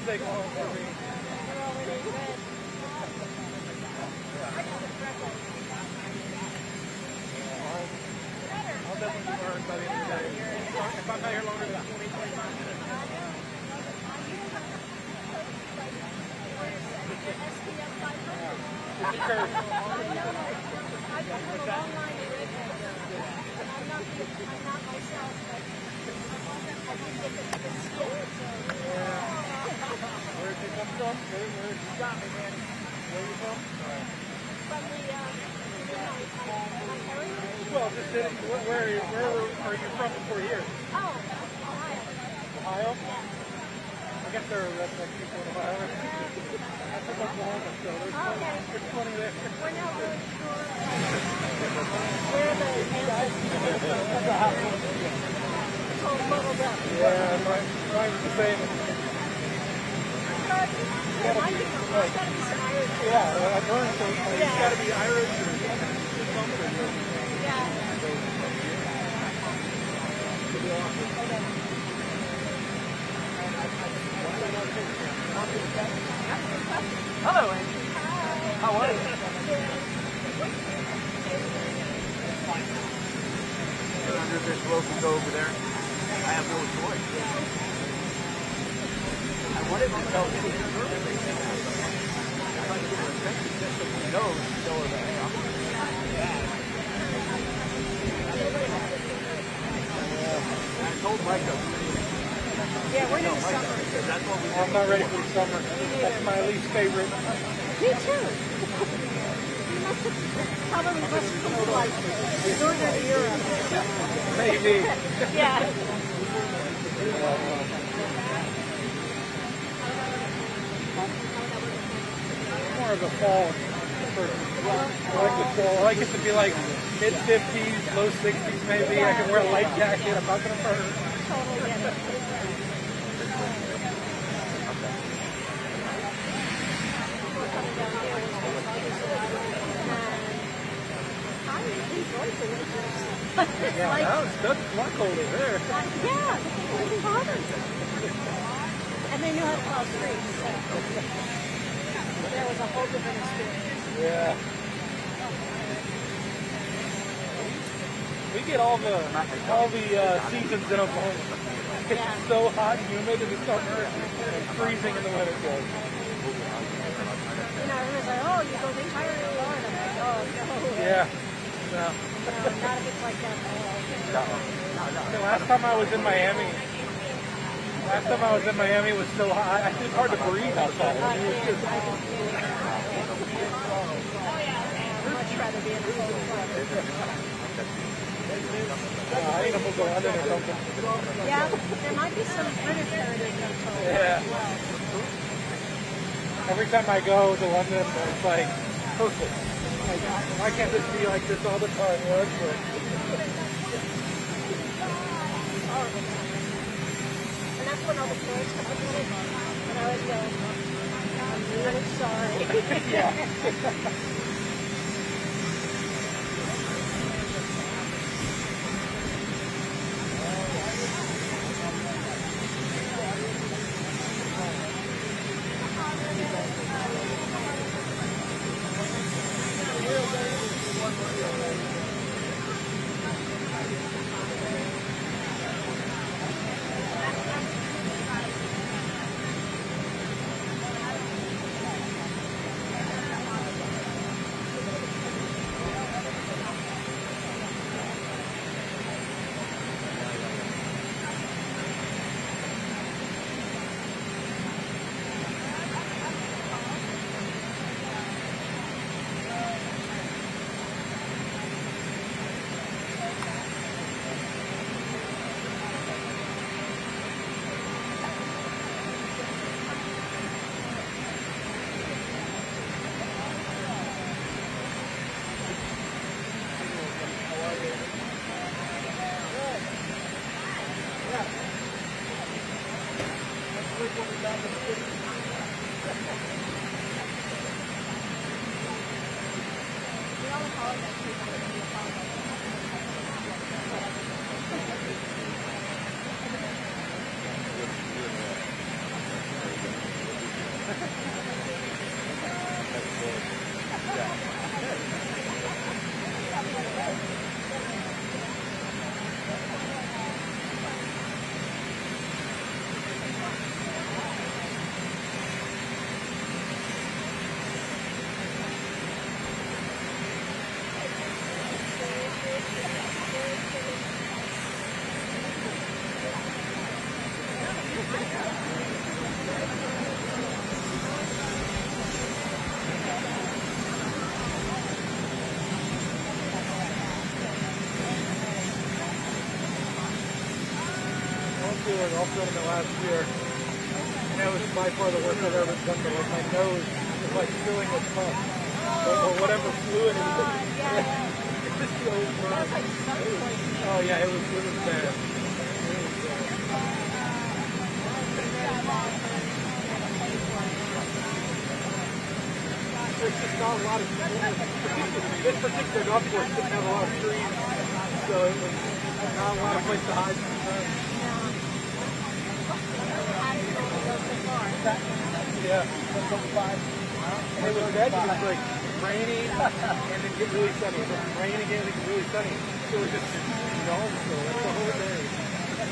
take one for me. They're all really good. I'll definitely be learned by the end of the day. If I'm not here longer than 20, 25 minutes. I know, I've got a long line of redheads. I'm not myself, but I did get the skin, so. Yeah. Where did you come from? Where you got me, man? Where are you from? From the, my heritage? Well, just sitting, where are you from before here? Oh, Ohio. Ohio? Yeah. I guess there are redneck people in Ohio. I'm from Oklahoma, so there's plenty there. We're not really sure where the ancestors it's all muddled up. Yeah, mine's the same. There might be some Irish. Yeah, I've learned so it's got to be Irish or something. Yeah. Hello, Andy. How are you? Under this rope and go over there. I have no choice. I wanted to tell you. I'm trying to get her attention just so she knows. Show her that, hey, I'm I told Micah. Yeah, we're in the summer. That's what we I'm not ready for the summer. That's my least favorite. Me too. You must have probably must come to like northern Europe. Maybe. Yeah. More of a fall person. I like the fall. I like it to be like mid-50s, low 60s maybe. I can wear a light jacket. I'm not going to burn. Totally get it. Yeah, that's one colder there. Yeah, it's bothers them. And they knew how to cross streets, so there was a whole different experience. Yeah. We get all the seasons in Oklahoma. It's so hot and humid in the summer and freezing in the winter. You know, everyone's like, oh, you go retire in Florida. I'm like, oh, no. Yeah. No. No, not if it's like that at all. Last time I was in Miami, it was so hot. It's hard to breathe outside. I would much rather be in a cold climate. I need to move to London or something. Yeah, there might be some British heritage in cold. Yeah. Every time I go to London, it's like perfect. Like, why can't this be like this all the time? You know, it's like, and that's when all the tourists come to visit. And I always go, I'm really sorry. yeah. doing off filament last year. And that was by far the worst I've ever done. But like my nose was like filling with puff. Or whatever fluid it was. It was so bad. Oh yeah, it was bad. There's just not a lot of this particular golf course didn't have a lot of trees, so it was not a lot of place to hide from the sun. Yeah, 1.5. And it was bad because it was like rainy and then get really sunny. Then rain again and get really sunny. So it was just dull. So that's the whole day.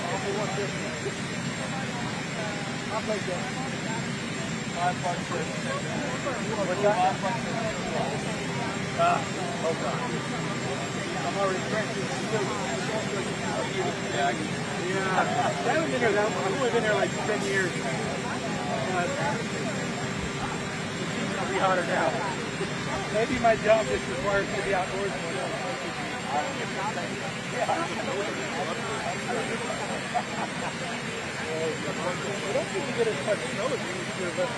Awful one trip. I'll play that. What's that? Oh God. I'm already crazy. Yeah. I haven't been there that long. I've only been there like 10 years. It'll be hotter now. Maybe my job just requires me to be outdoors more. I don't think we get as much snow as we used to, but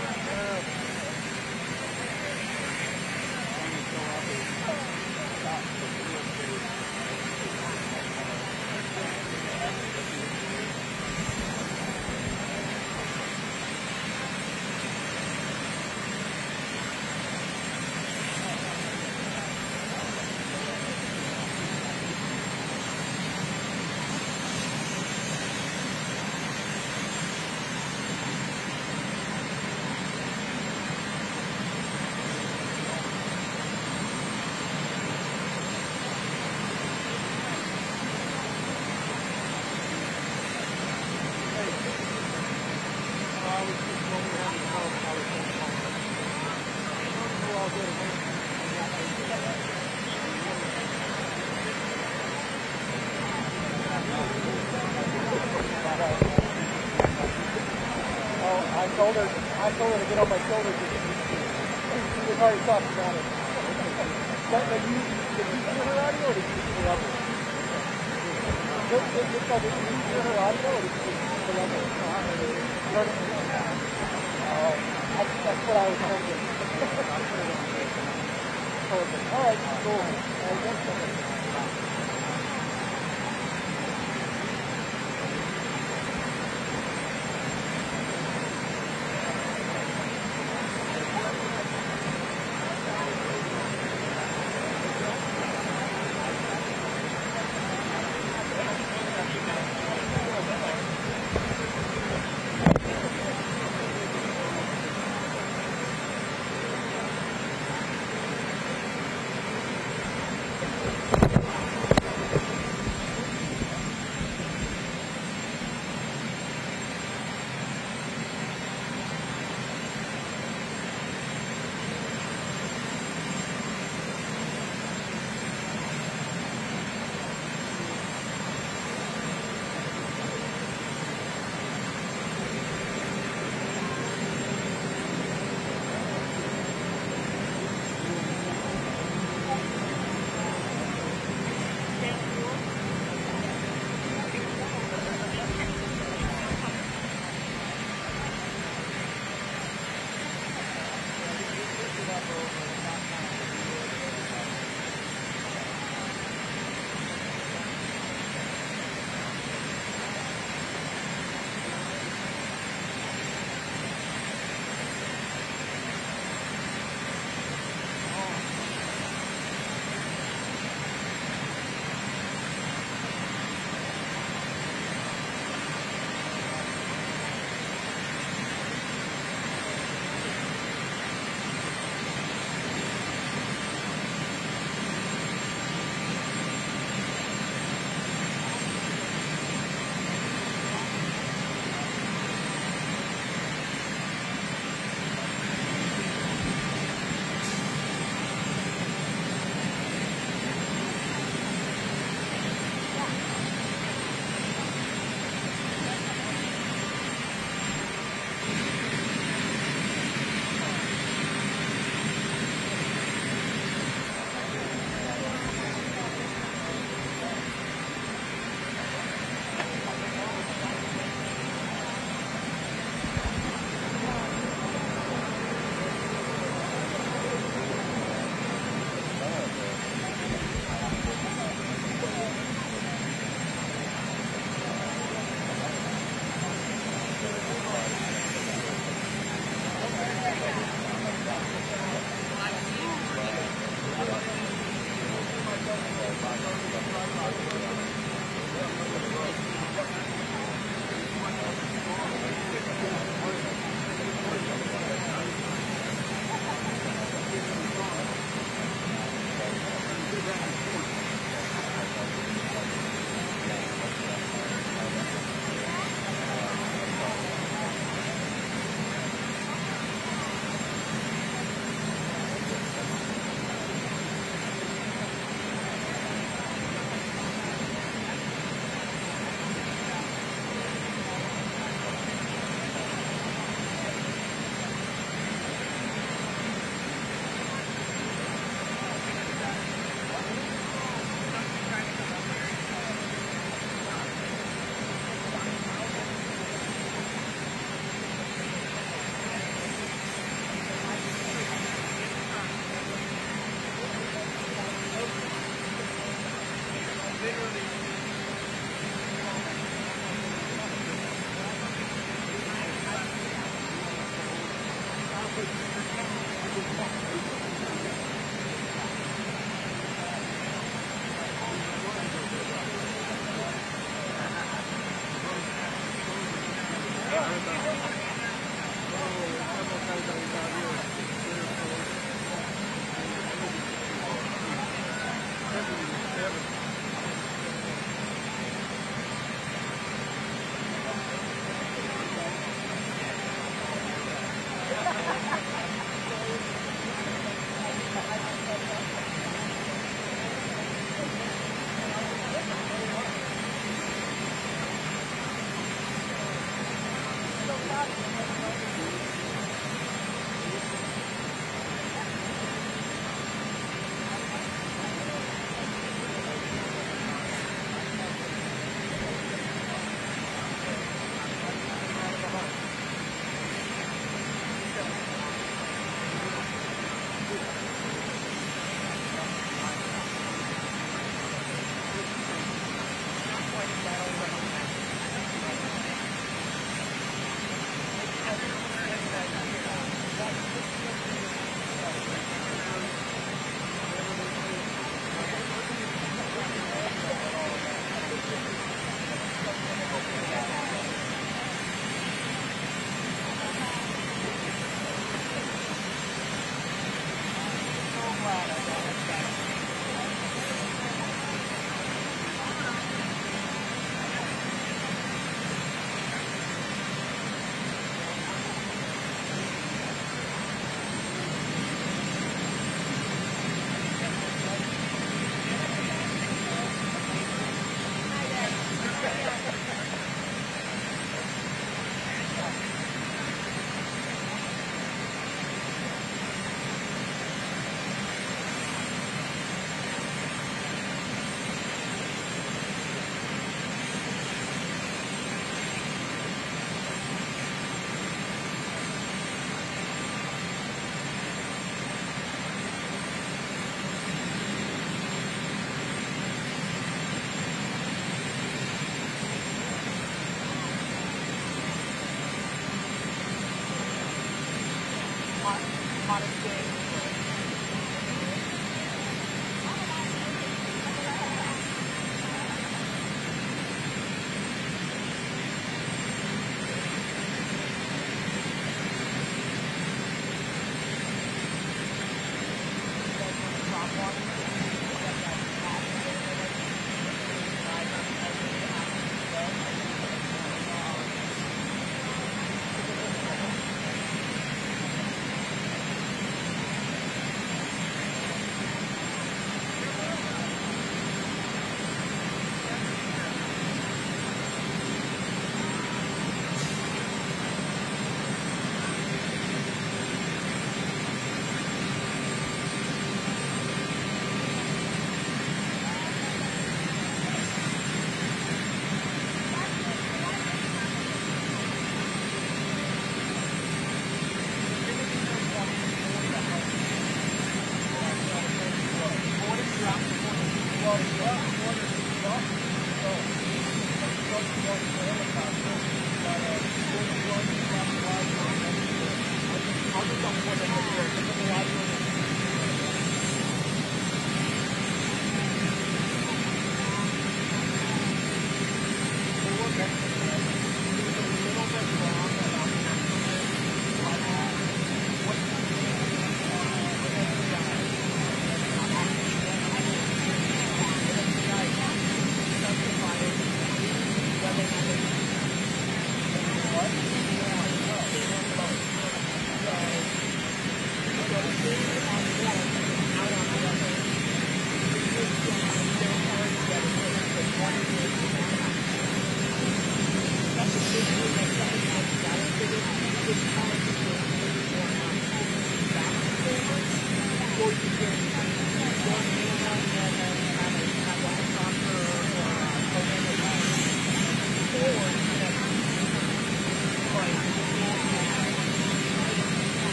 I told her to get on my shoulders and get used to it. She was already talking about it. Did you hear her audio or did you hear the other? Did you hear her audio or did you hear the other? That's what I was hoping. Perfect. All right, cool.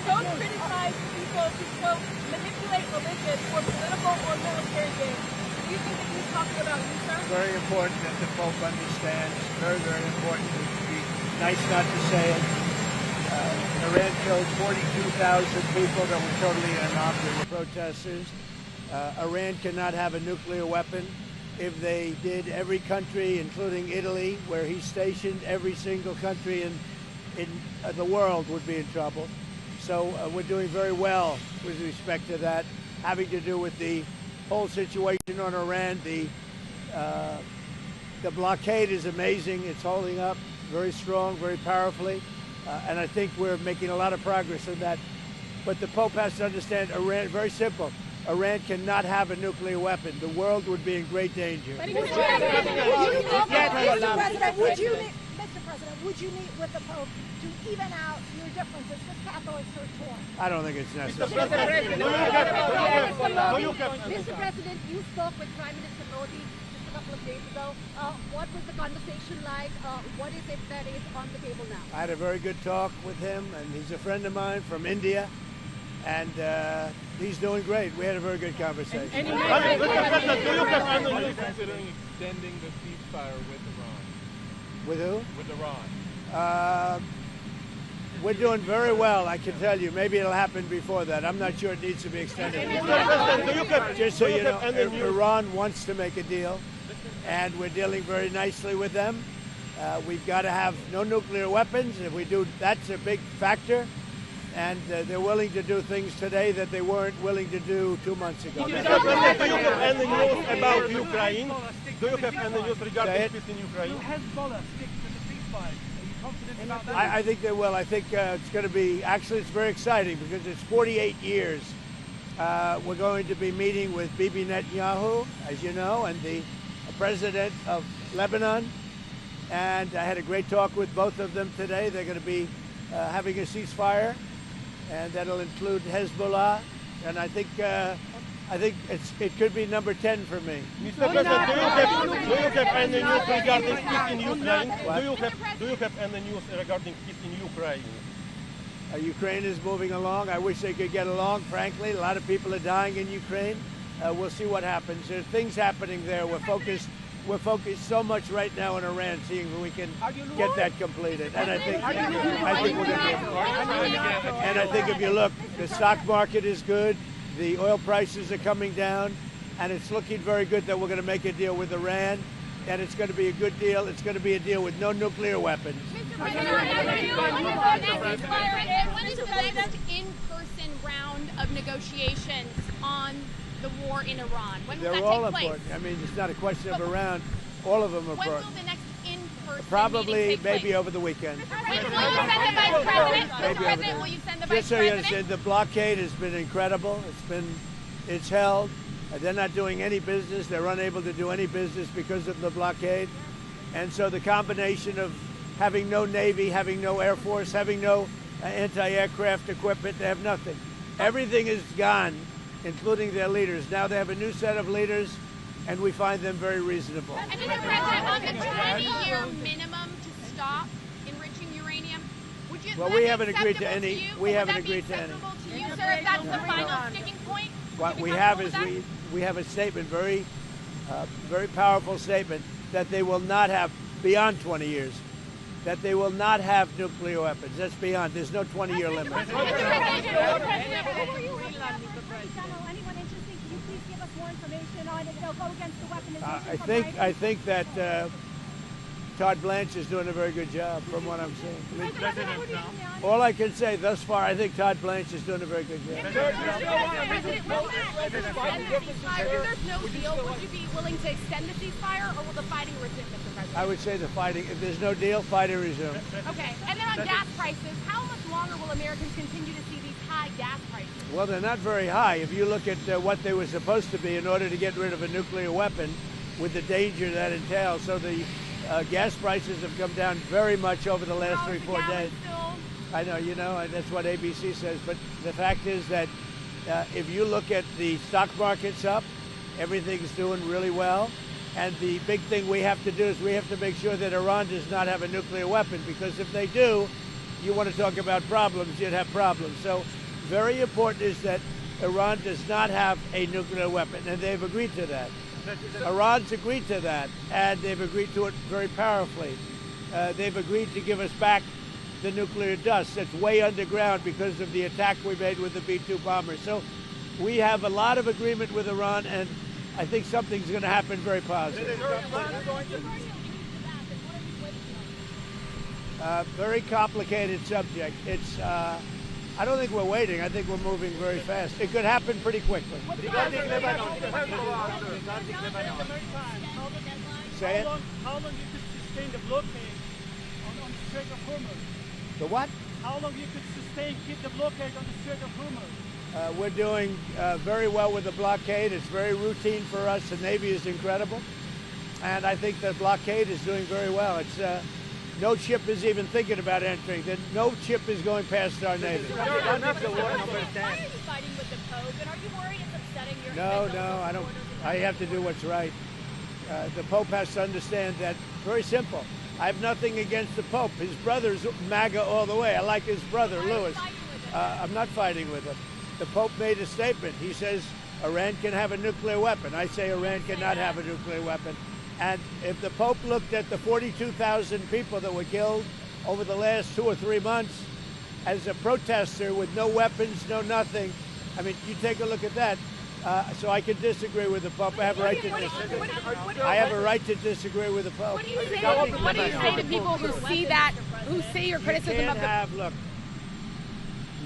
Don't criticize people who, quote, manipulate religion for political or military gain. Do you think that he's talking about you, sir? Very important that the Pope understands. Very, very important. It would be nice not to say it. Iran killed 42,000 people that were totally innocuous protesters. Iran cannot have a nuclear weapon. If they did, every country, including Italy, where he's stationed, every single country in the world would be in trouble. So we're doing very well with respect to that, having to do with the whole situation on Iran. The blockade is amazing. It's holding up very strong, very powerfully, and I think we're making a lot of progress in that. But the Pope has to understand Iran, very simple. Iran cannot have a nuclear weapon. The world would be in great danger. Mr. President, would you meet with the Pope to even out your differences? Because Catholics are torn. I don't think it's necessary. Mr. President, you spoke with Prime Minister Modi just a couple of days ago. What was the conversation like? What is it that is on the table now? I had a very good talk with him, and he's a friend of mine from India, and he's doing great. We had a very good conversation. Mr. President, do you have any news considering extending the ceasefire with Iran? With who? With Iran. We're doing very well, I can tell you. Maybe it'll happen before that. I'm not sure it needs to be extended. Just so you know, Iran wants to make a deal, and we're dealing very nicely with them. We've got to have no nuclear weapons. If we do, that's a big factor. And they're willing to do things today that they weren't willing to do 2 months ago. Do you have any news about Ukraine? Do you have any news regarding peace in Ukraine? Hezbollah stick to the ceasefire. Are you confident about that? I think they will. I think it's going to be, actually it's very exciting because it's 48 years. We're going to be meeting with Bibi Netanyahu, as you know, and the president of Lebanon. And I had a great talk with both of them today. They're going to be having a ceasefire, and that'll include Hezbollah. And I think it could be number 10 for me. Mr. President, do you have any news regarding peace in Ukraine? Do you have any news regarding peace in Ukraine? Ukraine is moving along. I wish they could get along, frankly. A lot of people are dying in Ukraine. We'll see what happens. There's things happening there. We're focused so much right now in Iran, seeing if we can get that completed. And I think we're going to. And I think if you look, the stock market is good. The oil prices are coming down, and it's looking very good that we're going to make a deal with Iran, and it's going to be a good deal. It's going to be a deal with no nuclear weapons. When is the next in-person round of negotiations on the war in Iran? When will They're that all take place? important. I mean, it's not a question of around. All of them are When will important. the next in-person Probably, meeting take maybe place? over the weekend. Will you send the Vice President? Mr. Maybe over President, there. will you send the Just Vice so you President? understand, the blockade has been incredible. It's held. They're not doing any business. They're unable to do any business because of the blockade. And so the combination of having no Navy, having no Air Force, having no anti-aircraft equipment, they have nothing. Everything is gone, including their leaders. Now they have a new set of leaders, and we find them very reasonable. And Mr. President, on the 20-year minimum to stop enriching uranium, would you? Well, would we that haven't be agreed to acceptable any. you? We Would haven't that be agreed to any. acceptable to you, sir, if that's the final sticking point? What Would we you be have is comfortable with we have a statement, very powerful statement, that they will not have beyond 20 years, that they will not have nuclear weapons. That's beyond. There's no 20-year limit. Mr. President, Anyone interested? Can you please give us more information on if they'll go against the weaponization? I think that Todd Blanche is doing a very good job, from what I'm seeing. I mean, all I can say thus far, I think Todd Blanche is doing a very good job. if there's no deal, would you be willing to extend the ceasefire, or will the fighting resume, Mr. President? I would say the fighting. If there's no deal, fighting resume. Okay, and then on gas prices, how much longer will Americans continue to see these high gas prices? Well, they're not very high. If you look at what they were supposed to be in order to get rid of a nuclear weapon, with the danger that entails. So the gas prices have come down very much over the last 3-4 days. I know, that's what ABC says. But the fact is that if you look at the stock market's up, everything's doing really well. And the big thing we have to do is we have to make sure that Iran does not have a nuclear weapon, because if they do, you want to talk about problems, you'd have problems. So very important is that Iran does not have a nuclear weapon, and they've agreed to that. Iran's agreed to that, and they've agreed to it very powerfully. They've agreed to give us back the nuclear dust that's way underground because of the attack we made with the B-2 bombers. So we have a lot of agreement with Iran, and I think something's going to happen very positive. Very complicated subject. It's. I don't think we're waiting. I think we're moving very fast. It could happen pretty quickly. Say it. How long you could sustain the blockade on the Strait of Hormuz? The what? How long you could keep the blockade on the Strait of Hormuz? We're doing very well with the blockade. It's very routine for us. The Navy is incredible. And I think the blockade is doing very well. It's no ship is even thinking about entering. No ship is going past our Navy. Why are you fighting with the Pope? And are you worried it's upsetting your No, I don't. I have to do what's right. The Pope has to understand that. Very simple. I have nothing against the Pope. His brother's MAGA all the way. I like his brother, Louis. I'm not fighting with him. The Pope made a statement. He says Iran can have a nuclear weapon. I say Iran cannot have a nuclear weapon. And if the Pope looked at the 42,000 people that were killed over the last 2 or 3 months as a protester with no weapons, no nothing, I mean, you take a look at that. So I can disagree with the Pope. I have a right to disagree. I have a right to disagree with the Pope. What do you say to people who see that, who see your criticism of the... Look,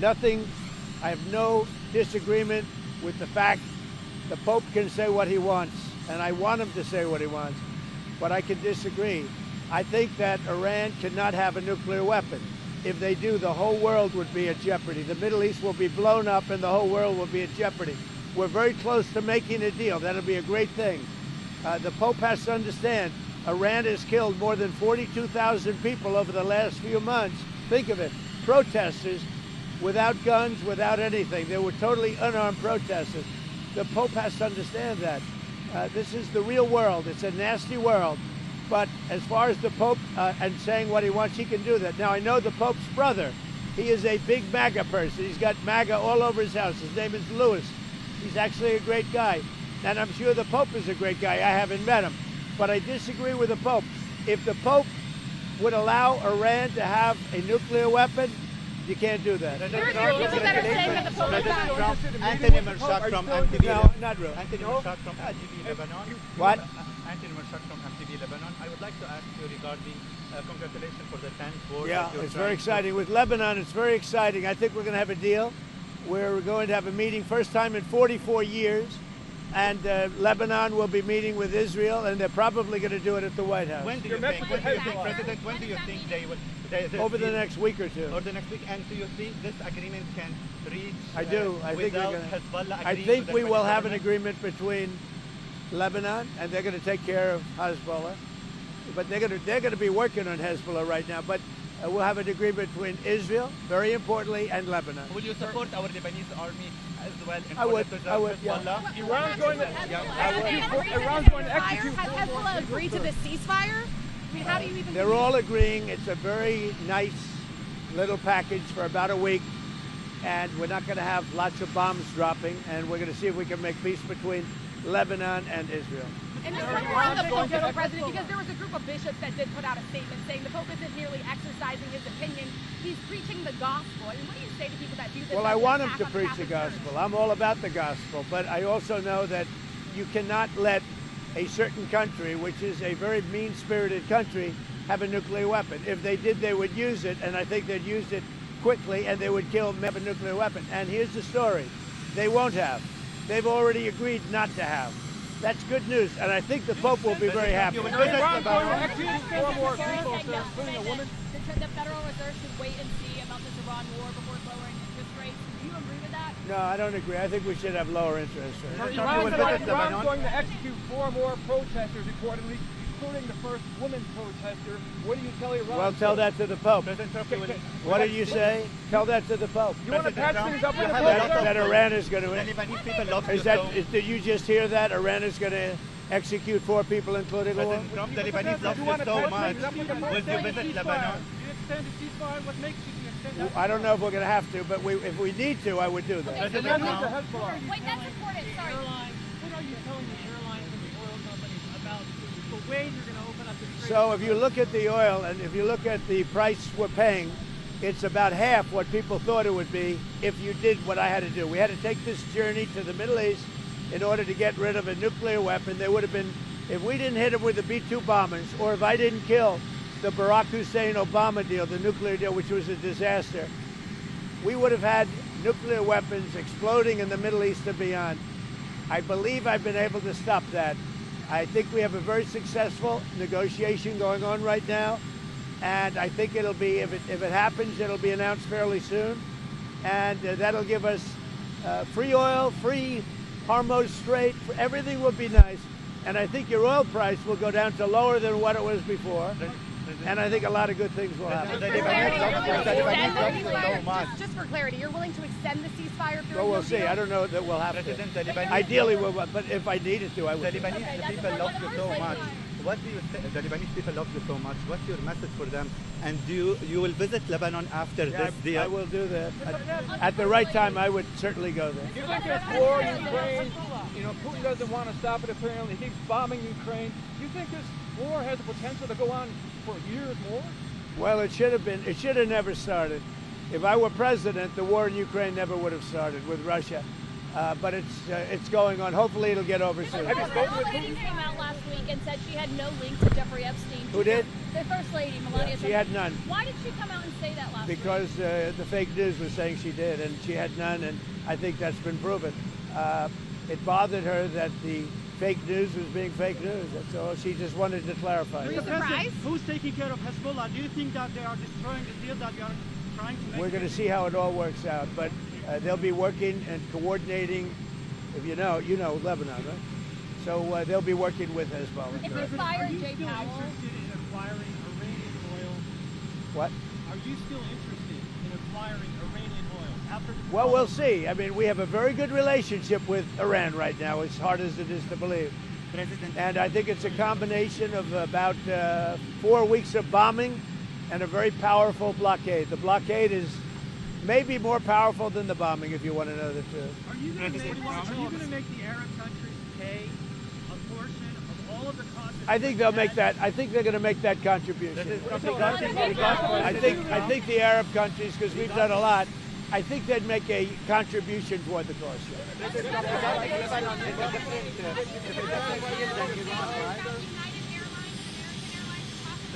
nothing. I have no disagreement with the fact the Pope can say what he wants, and I want him to say what he wants, but I can disagree. I think that Iran cannot have a nuclear weapon. If they do, the whole world would be at jeopardy. The Middle East will be blown up and the whole world will be at jeopardy. We're very close to making a deal. That'll be a great thing. The Pope has to understand, Iran has killed more than 42,000 people over the last few months. Think of it, protesters without guns, without anything. They were totally unarmed protesters. The Pope has to understand that. This is the real world. It's a nasty world. But as far as the Pope and saying what he wants, he can do that. Now, I know the Pope's brother. He is a big MAGA person. He's got MAGA all over his house. His name is Louis. He's actually a great guy. And I'm sure the Pope is a great guy. I haven't met him. But I disagree with the Pope. If the Pope would allow Iran to have a nuclear weapon, you can't do that. There are people that are saying that the Pope is not... Anthony Mershak from MTV. No, not really. Anthony Mershak from MTV Lebanon. What? Anthony Mershak from MTV Lebanon. I would like to ask you regarding congratulations for the 10th war. Yeah, it's very exciting. With Lebanon, it's very exciting. I think we're going to have a deal. We're going to have a meeting, first time in 44 years, and Lebanon will be meeting with Israel, and they're probably going to do it at the White House. When do you think, President, when do you think they will? Over the next week or two. Or the next week, and do you think this agreement can reach? I do. I think without we're gonna, Hezbollah I agreeing think to we the will have an government? agreement between Lebanon, and they're going to take care of Hezbollah. But they're going to be working on Hezbollah right now. But we'll have an agreement between Israel, very importantly, and Lebanon. Will you support our Lebanese army as well in I order would. to I would. Hezbollah? Yeah. Iran's going to Iran's going to execute. Has Hezbollah agreed to this ceasefire? I mean, how do you even? They're all agreeing. It's a very nice little package for about a week, and we're not going to have lots of bombs dropping, and we're going to see if we can make peace between Lebanon and Israel. And just one more on the Pope, Mr. President, because there was a group of bishops that did put out a statement saying the Pope isn't merely exercising his opinion, he's preaching the gospel. I mean, what do you say to people that do this? Well, as I an want him attack to on preach the Catholic Church? gospel. I'm all about the gospel, but I also know that you cannot let a certain country, which is a very mean-spirited country, have a nuclear weapon. If they did, they would use it, and I think they'd use it quickly, and they would kill them, have a nuclear weapon. And here's the story. They won't have. They've already agreed not to have. That's good news, and I think the Pope will be very happy. Iran's going to execute 4 more people, including a woman. The Federal Reserve should wait and see about this Iran war before lowering interest rates. Do you agree with that? No, I don't agree. I think we should have lower interest rates. Iran's going to execute 4 more protesters, reportedly, including the first woman protester. What do you tell Iran? Well, tell that to the Pope. President Trump will- What did you say? Tell that to the Pope. You want to patch things up in the That Iran is going The to... Lebanese people love Is you that? so. Did you just hear that? Iran is going to execute 4 people, including a woman? President Trump, the Lebanese love you so much. Will you visit Lebanon? You extend the ceasefire. What makes you extend that? I don't know if we're going to have to, but if we need to, I would do that. President Trump, Wait, that's important. Sorry. What are you telling the airlines and the oil companies about the way you're going to open up the strait? So if you look at the oil and if you look at the price we're paying, it's about half what people thought it would be if you did what I had to do. We had to take this journey to the Middle East in order to get rid of a nuclear weapon. There would have been, if we didn't hit them with the B-2 bombers, or if I didn't kill the Barack Hussein-Obama deal, the nuclear deal, which was a disaster, we would have had nuclear weapons exploding in the Middle East and beyond. I believe I've been able to stop that. I think we have a very successful negotiation going on right now, and I think it'll be, if it happens, it'll be announced fairly soon, and that'll give us free oil, free Hormuz Strait, everything will be nice, and I think your oil price will go down to lower than what it was before, and I think a lot of good things will happen. the Lebanese love you so much. Just for clarity, you're willing to extend the ceasefire period? Well, we'll see. I don't know that we'll have President, to. the Lebanese, Ideally, we'll, but if I needed to, I the would. Lebanese people love you so much. What do you say? The Lebanese people love you so much. What's your message for them? And you will visit Lebanon after this deal? I will do that. At the right time, I would certainly go there. You think this war in Ukraine, you know, Putin doesn't want to stop it apparently. He keeps bombing Ukraine. Do you think this war has the potential to go on for years more? Well, it should have never started. If I were president, the war in Ukraine never would have started with Russia. But it's going on. Hopefully, it'll get over soon. The First Lady came out last week and said she had no link to Jeffrey Epstein. Who did? The First Lady, Melania. She had none. Why did she come out and say that last week? Because the fake news was saying she did, and she had none, and I think that's been proven. It bothered her that the fake news was being fake news. That's all. She just wanted to clarify. Are you surprised? Who's taking care of Hezbollah? Do you think that they are destroying the deal that you are trying to make? We're going to see how it all works out, but they'll be working and coordinating. If you know Lebanon, right? So they'll be working with Hezbollah. If they fire Are you Jay still Powell, interested in acquiring Iranian oil? What? Are you still interested in acquiring Iranian oil after? Well, we'll see. I mean, we have a very good relationship with Iran right now, as hard as it is to believe. President, And I think it's a combination of about 4 weeks of bombing and a very powerful blockade. The blockade is maybe more powerful than the bombing, if you want to know the truth. Are you going to make the Arab countries pay a portion of all of the costs? I think they'll make that. I think they're going to make that contribution. I think the Arab countries, because we've done a lot, I think they'd make a contribution toward the cost.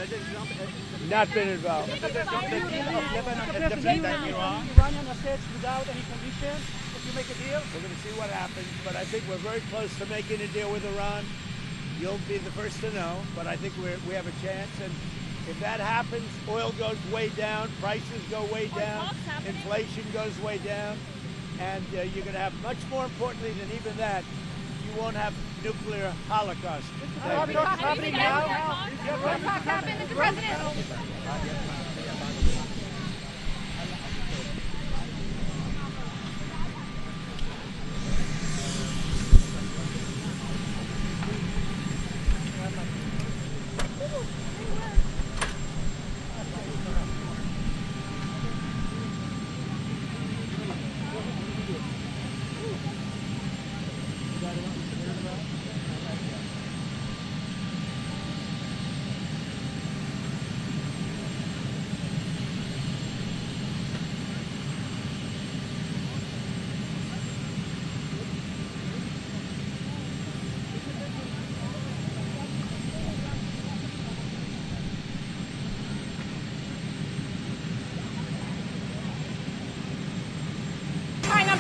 President Trump Not been involved. President Trump, the deal of Lebanon is different than Iran. Iranian assets without any conditions if you make a deal? We're going to see what happens, but I think we're very close to making a deal with Iran. You'll be the first to know, but I think we have a chance. And if that happens, oil goes way down, prices go way down, inflation goes way down, and you're going to have, much more importantly than even that, you won't have nuclear holocaust. Talks happening now. What talks happened, Mr. President?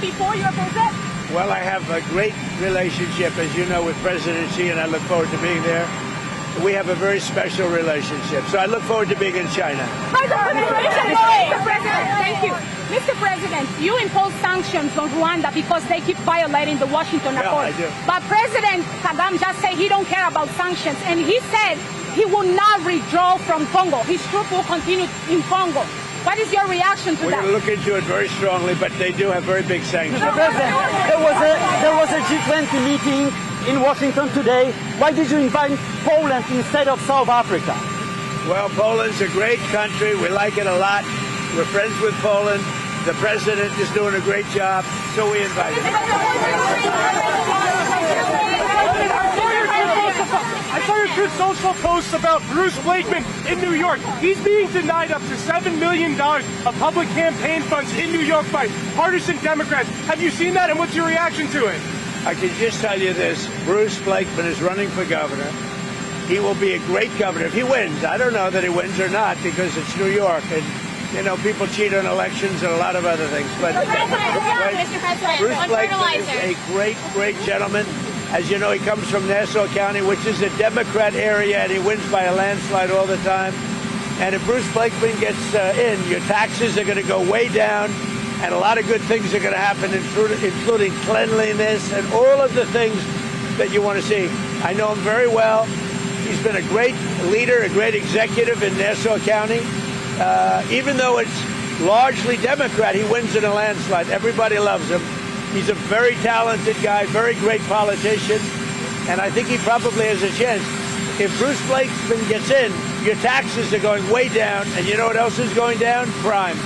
Before your visit? Well, I have a great relationship, as you know, with President Xi, and I look forward to being there. We have a very special relationship, so I look forward to being in China. Mr. President, thank you. Mr. President, you impose sanctions on Rwanda because they keep violating the Washington Accord. I do. But President Kagame just said he don't care about sanctions, and he said he will not withdraw from Congo. His troops will continue in Congo. What is your reaction to We're that? going to look into it very strongly, but they do have very big sanctions. Mr. President, there was a G20 meeting in Washington today. Why did you invite Poland instead of South Africa? Well, Poland's a great country. We like it a lot. We're friends with Poland. The president is doing a great job, so we invited him. I saw your Truth Social posts about Bruce Blakeman in New York. He's being denied up to $7 million of public campaign funds in New York by partisan Democrats. Have you seen that, and what's your reaction to it? I can just tell you this. Bruce Blakeman is running for governor. He will be a great governor if he wins. I don't know that he wins or not because it's New York, and you know, people cheat on elections and a lot of other things. But Bruce Blakeman is a great, great gentleman. As you know, he comes from Nassau County, which is a Democrat area, and he wins by a landslide all the time. And if Bruce Blakeman gets in, your taxes are going to go way down, and a lot of good things are going to happen, including cleanliness and all of the things that you want to see. I know him very well. He's been a great leader, a great executive in Nassau County. Even though it's largely Democrat, he wins in a landslide. Everybody loves him. He's a very talented guy, very great politician, and I think he probably has a chance. If Bruce Blakeman gets in, your taxes are going way down, and you know what else is going down? Crime.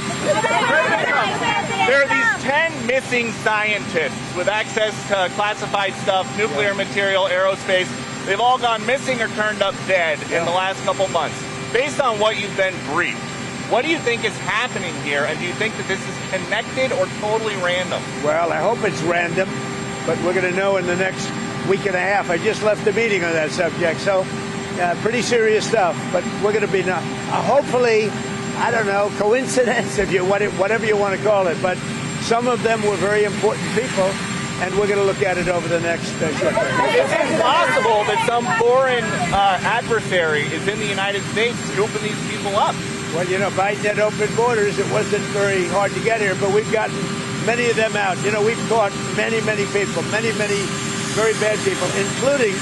There are these 10 missing scientists with access to classified stuff, nuclear material, aerospace. They've all gone missing or turned up dead in the last couple months. Based on what you've been briefed, what do you think is happening here, and do you think that this is connected or totally random? Well, I hope it's random, but we're going to know in the next week and a half. I just left the meeting on that subject, so pretty serious stuff, but we're going to be hopefully, I don't know, coincidence, if you whatever you want to call it, but some of them were very important people, and we're going to look at it over the next short term. Is it possible that some foreign adversary is in the United States scooping these people up? Well, you know, Biden had open borders. It wasn't very hard to get here, but we've gotten many of them out. You know, we've caught many, many people, many very bad people, including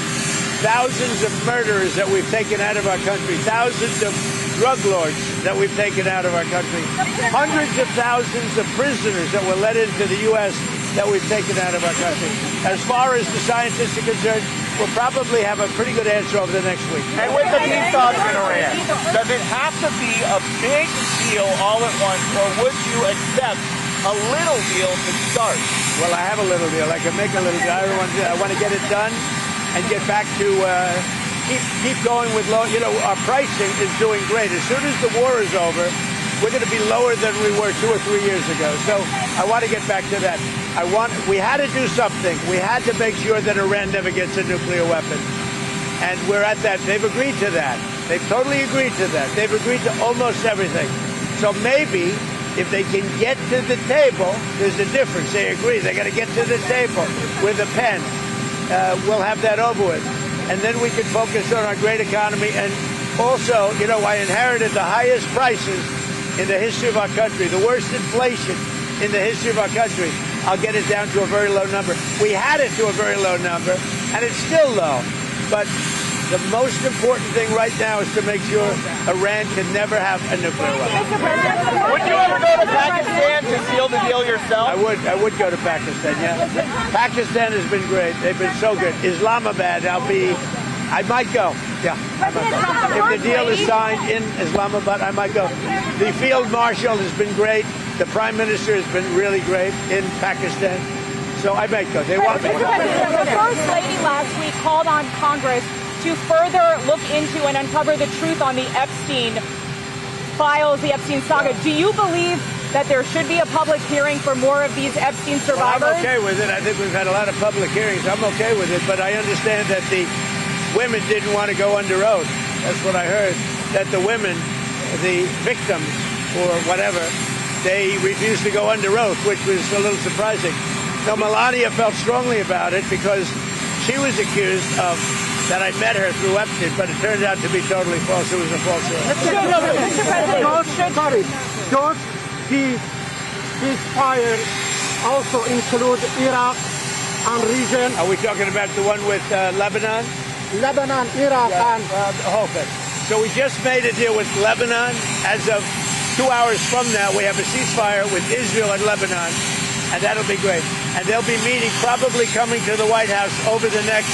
thousands of murderers that we've taken out of our country, thousands of drug lords that we've taken out of our country, hundreds of thousands of prisoners that were let into the U.S. that we've taken out of our country. As far as the scientists are concerned, we'll probably have a pretty good answer over the next week. And with the peace talks in Iran, does it have to be a big deal all at once, or would you accept a little deal to start? Well, I have a little deal. I can make a little deal. I want to get it done and get back to keep going with low. You know, our pricing is doing great. As soon as the war is over, we're going to be lower than we were 2 or 3 years ago. So I want to get back to that. We had to do something. We had to make sure that Iran never gets a nuclear weapon. And we're at that. They've agreed to that. They've totally agreed to that. They've agreed to almost everything. So maybe if they can get to the table, there's a difference. They agree. They got to get to the table with a pen. We'll have that over with. And then we can focus on our great economy. And also, you know, I inherited the highest prices in the history of our country, the worst inflation in the history of our country. I'll get it down to a very low number. We had it to a very low number, and it's still low. But the most important thing right now is to make sure Iran can never have a nuclear weapon. Would you ever go to Pakistan to seal the deal yourself? I would go to Pakistan, yeah. Pakistan has been great. They've been so good. Islamabad, I might go. Yeah, I might go. If the deal is signed in Islamabad, I might go. The field marshal has been great. The prime minister has been really great in Pakistan. So I might go. They want me. The First Lady last week called on Congress to further look into and uncover the truth on the Epstein files, the Epstein saga. Do you believe that there should be a public hearing for more of these Epstein survivors? Well, I'm okay with it. I think we've had a lot of public hearings. I'm okay with it, but I understand that the women didn't want to go under oath. That's what I heard, that the women, the victims or whatever, they refused to go under oath, which was a little surprising. Now, Melania felt strongly about it because she was accused of that I met her through Epstein, but it turned out to be totally false. It was a false story. Mr. President, Don't the ceasefire also include Iraq and region? Are we talking about the one with Lebanon? Lebanon, Iraq, and the whole thing. So we just made a deal with Lebanon. As of 2 hours from now, we have a ceasefire with Israel and Lebanon, and that'll be great. And they'll be meeting, probably coming to the White House over the next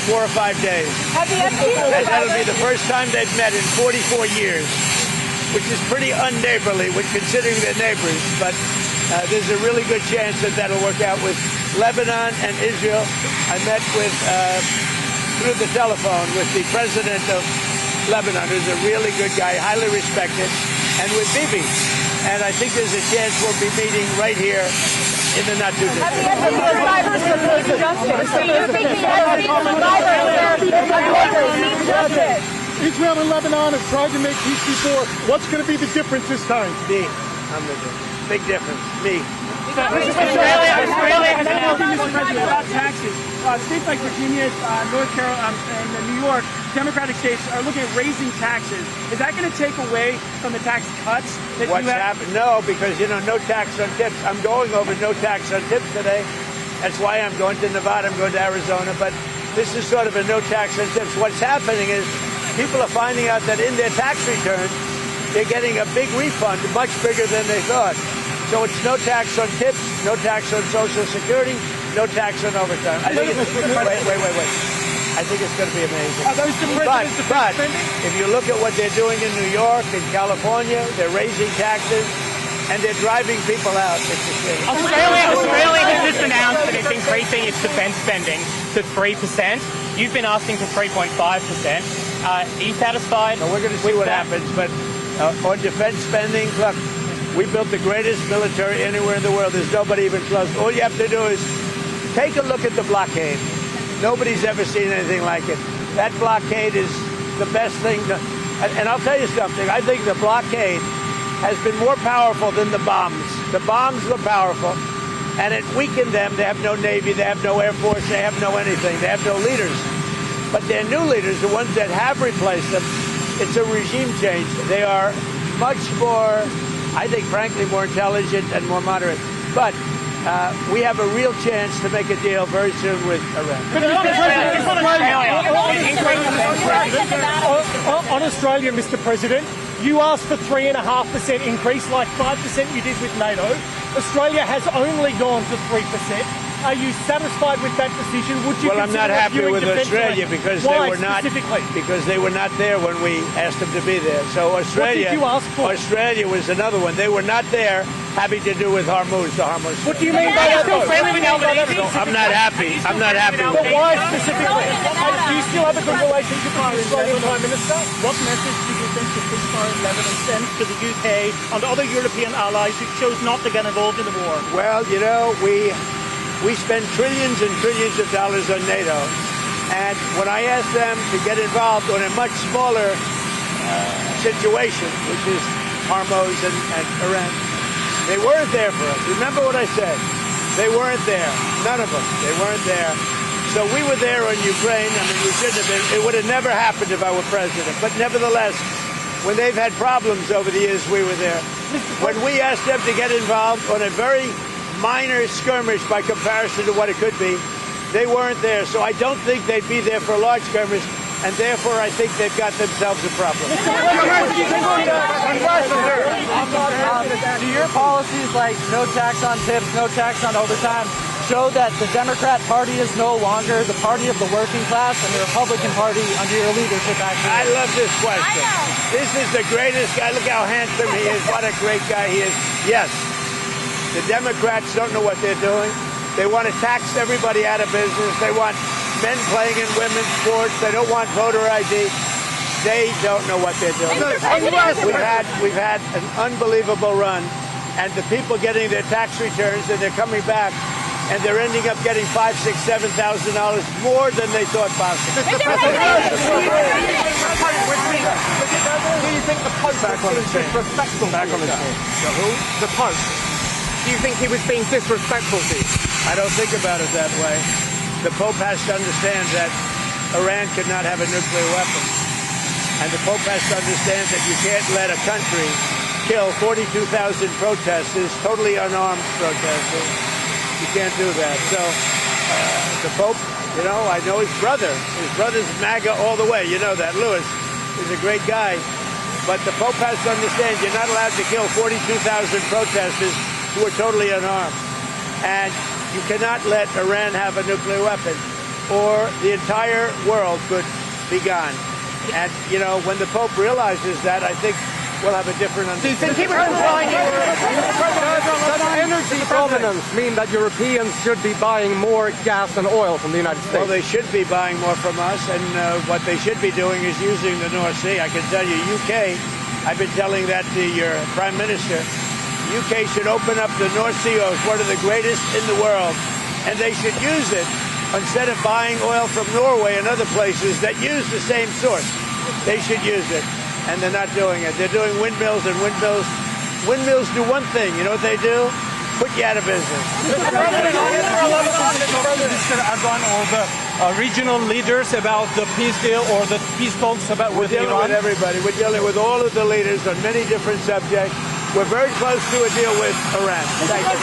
4 or 5 days. And that'll be the first time they've met in 44 years, which is pretty unneighborly when considering they're neighbors. But there's a really good chance that that'll work out with Lebanon and Israel. I met with, through the telephone, with the president of Lebanon, who's a really good guy, highly respected, and with Bibi. And I think there's a chance we'll be meeting right here in the not too distant future. Israel and Lebanon have tried to make peace before. What's going to be the difference this time? Me. I'm the difference. Big difference. Me. Australia about taxes. States like Virginia, North Carolina, and New York, Democratic states are looking at raising taxes. Is that going to take away from the tax cuts that What's you have? happened? No, because, you know, no tax on tips. I'm going over no tax on tips today. That's why I'm going to Nevada. I'm going to Arizona. But this is sort of a no tax on tips. What's happening is people are finding out that in their tax return, they're getting a big refund, much bigger than they thought. So it's no tax on tips, no tax on Social Security, no tax on overtime. I think wait. I think it's going to be amazing. But if you look at what they're doing in New York and California, they're raising taxes and they're driving people out. It's a shame. Australia has just announced that it's increasing its defence spending to 3%. You've been asking for 3.5%. Are you satisfied? So we're going to see what happens. But on defense spending, look, we built the greatest military anywhere in the world. There's nobody even close. All you have to do is take a look at the blockade. Nobody's ever seen anything like it. That blockade is the best thing. And I'll tell you something. I think the blockade has been more powerful than the bombs. The bombs were powerful, and it weakened them. They have no Navy. They have no Air Force. They have no anything. They have no leaders. But their new leaders, the ones that have replaced them, it's a regime change. They are much more, I think, frankly, more intelligent and more moderate. But we have a real chance to make a deal very soon with Iran. On Australia, Mr. President, you asked for 3.5% increase, like 5% you did with NATO. Australia has only gone to 3%. Are you satisfied with that decision? Would you? Well, I'm not happy with Australia because they were not there when we asked them to be there. So Australia, what did you ask for? Australia was another one. They were not there, having to do with Hormuz. The Hormuz. What do you mean by that? I'm not happy. I'm not happy. But why specifically? Do you still have a good relationship with the Australian Prime Minister? What message do you think the ceasefire in Lebanon sends to the UK and other European allies who chose not to get involved in the war? Well, you know, we spend trillions and trillions of dollars on NATO, And when I asked them to get involved on a much smaller situation, which is Hormuz and Iran, they weren't there for us. Remember what I said. They weren't there. None of them. They weren't there. So we were there on Ukraine. I mean, we shouldn't have been. It would have never happened if I were president. But nevertheless, when they've had problems over the years, we were there. When we asked them to get involved on a very minor skirmish by comparison to what it could be, they weren't there. So I don't think they'd be there for a large skirmish, and therefore I think they've got themselves a problem. Do your policies like no tax on tips, no tax on overtime show that the Democrat Party is no longer the party of the working class and the Republican Party under your leadership actually? I love this question. This is the greatest guy. Look how handsome he is. What a great guy he is. Yes, the Democrats don't know what they're doing. They want to tax everybody out of business. They want men playing in women's sports. They don't want voter ID. They don't know what they're doing. We've had an unbelievable run, and the people getting their tax returns, and they're coming back, and they're ending up getting $5,000, $6,000, $7,000 more than they thought possible. Do you think the Pope was being disrespectful? Back on the chain. The Pope. Do you think he was being disrespectful to you? I don't think about it that way. The Pope has to understand that Iran could not have a nuclear weapon. And the Pope has to understand that you can't let a country kill 42,000 protesters, totally unarmed protesters. You can't do that. So the Pope, you know, I know his brother. His brother's MAGA all the way. You know that. Louis is a great guy. But the Pope has to understand you're not allowed to kill 42,000 protesters who are totally unarmed. And you cannot let Iran have a nuclear weapon, or the entire world could be gone. And, you know, when the Pope realizes that, I think we'll have a different understanding. Does energy dominance mean that Europeans should be buying more gas and oil from the United States? Well, they should be buying more from us, and what they should be doing is using the North Sea. I can tell you, UK, I've been telling that to your Prime Minister, UK should open up the North Sea as one of the greatest in the world, and they should use it instead of buying oil from Norway and other places that use the same source. They should use it, and they're not doing it. They're doing windmills, and windmills do one thing. You know what they do? Put you out of business. Mr. Erdogan or the regional leaders about the peace deal or the peace talks with Iran? We're dealing with everybody. We're dealing with all of the leaders on many different subjects. We're very close to a deal with Iran. Thank you.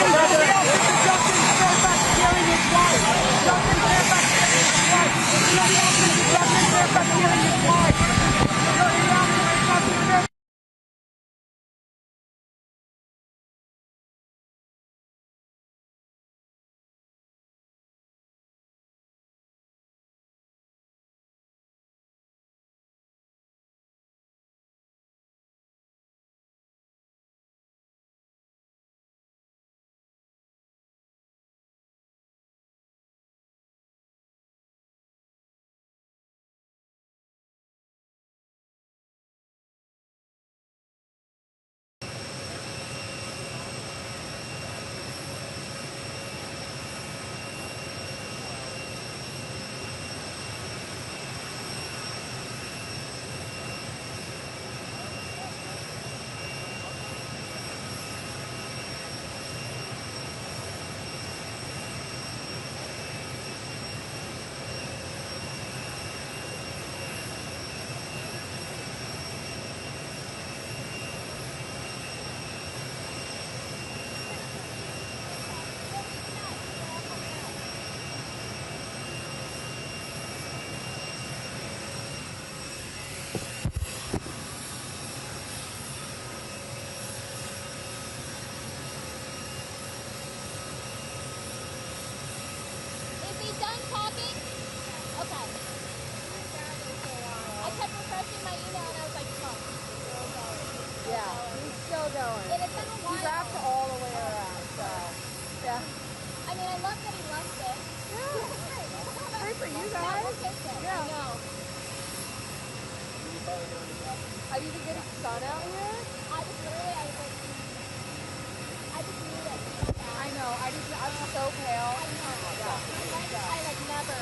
Are you the good sun out here? I just knew that. I know. I'm so pale. I know. Yeah. I like never.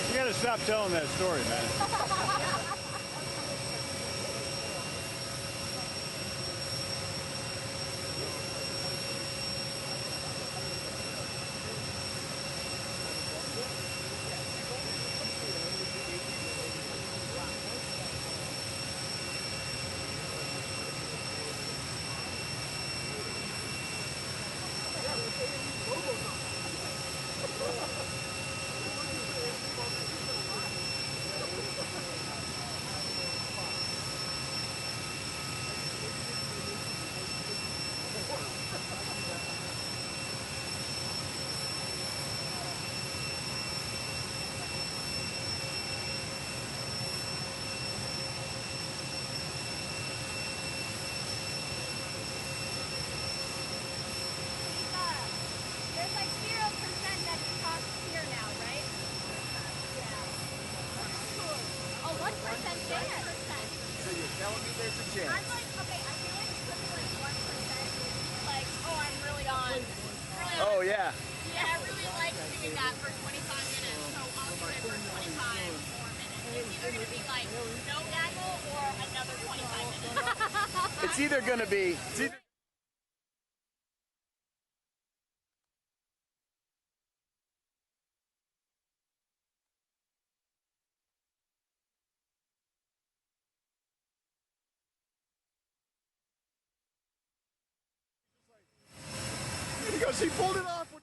You gotta stop telling that story, man. There's like 0% that costs here now, right? Yeah. Oh, 1% chance. So you're telling me there's a chance? I'm like, okay, I feel like it could be like 1%. Like, oh, I'm really on. Oh, yeah. Yeah, I really like doing that for 25 minutes, so I'll do it for 25 more minutes. It's either going to be like no gaggle or another 25 minutes. It's either going to be... Because he pulled it off with...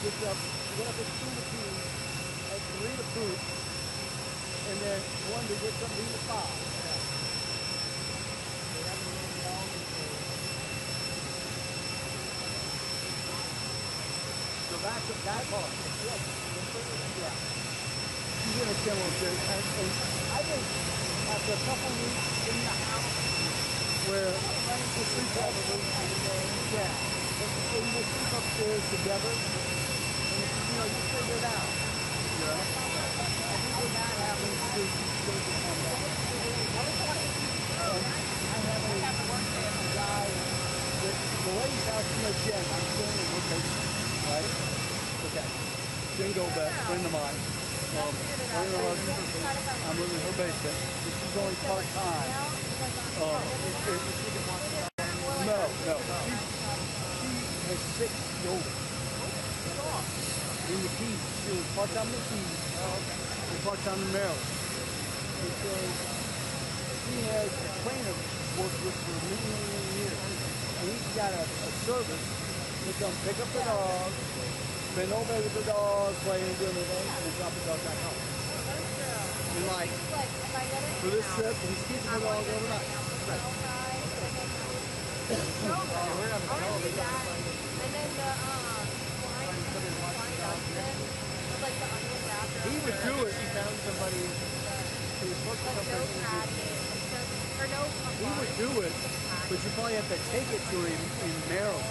Get up at 2 to 2, at 3 to poop, and then 1 to get something to 5. So that's that part. Yeah. You get a demo here, and I think after a couple weeks in the house, where trying to sleep probably, yeah, and we'll sleep upstairs together. You know, you figure it out. Yeah. I think when that happens, you go to come back. I have a guy that the lady's house in the gym. I'm saying, okay, right? Okay. Jingo, best friend of mine. I'm living in her basement. She's only part-time. No. She has 6 children. In the Keys. She was part-time in the Keys. And part-time in Maryland. Because she has a trainer worked with for many years. And he's got a service to come pick up the dog, bend over with the dog, play and do anything, and then drop the dog back home. And like, for this trip, he's keeping the dog overnight. He would do it. He found somebody who was supposed to come. He would do it, but you probably have to take it to him in Maryland,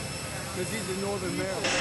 because he's in northern Maryland.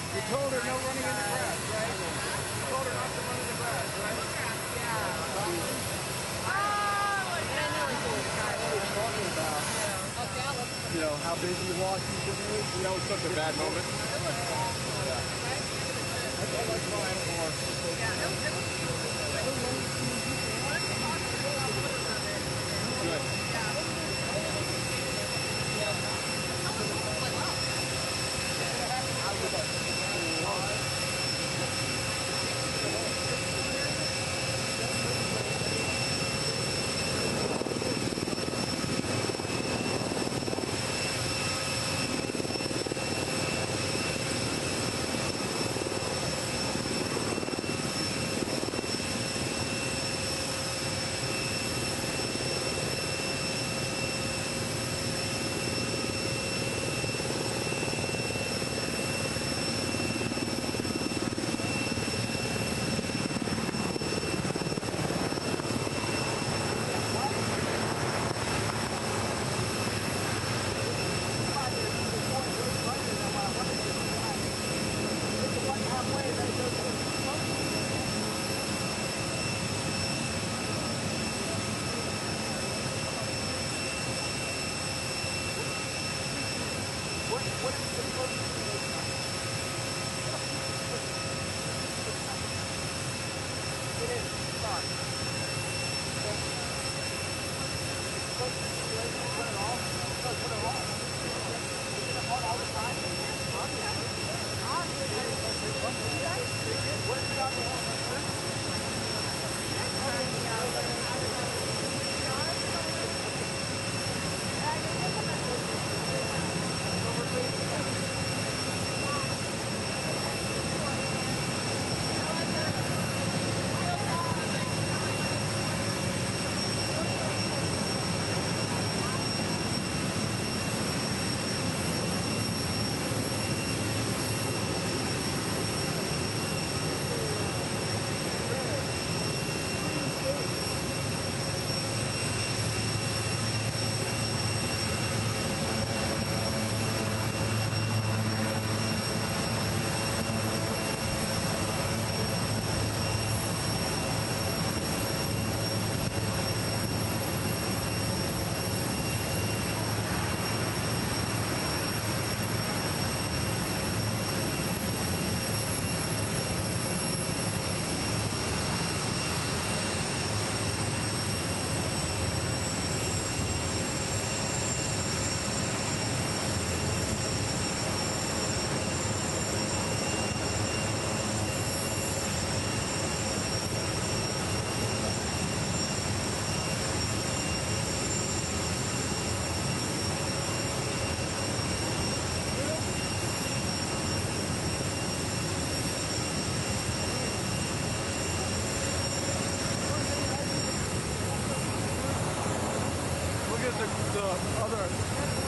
You told her no running in the grass, right? You told her not to run in the grass, right? Talking about, you know, how busy Washington is. You know, it's such a bad moment. the other